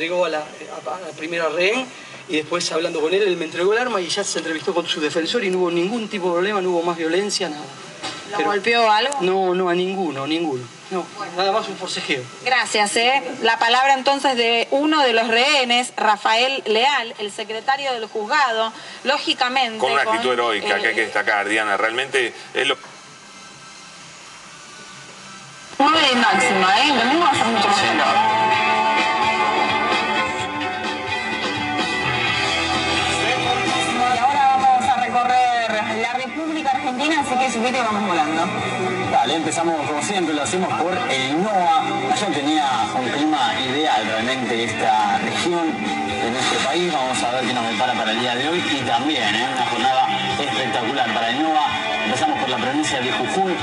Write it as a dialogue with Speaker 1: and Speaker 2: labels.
Speaker 1: entregó a la primera rehén y después hablando con él me entregó el arma y ya se entrevistó con su defensor y no hubo ningún tipo de problema, no hubo más violencia, nada.
Speaker 2: ¿Lo golpeó algo?
Speaker 1: No, a ninguno. No, bueno, nada más un forcejeo.
Speaker 2: Gracias. La palabra entonces de uno de los rehenes, Rafael Leal, el secretario del juzgado, lógicamente...
Speaker 3: Con una actitud heroica que hay que destacar, Diana, realmente es lo...
Speaker 2: 9 de máxima, el domingo va a ser mucho más calor. La República Argentina, así que subite y vamos volando.
Speaker 4: Dale, empezamos como siempre, lo hacemos por el NOA. Ayer tenía un clima ideal realmente esta región de nuestro país. Vamos a ver qué nos depara para el día de hoy y también una jornada espectacular para el NOA. Empezamos por la provincia de Jujuy.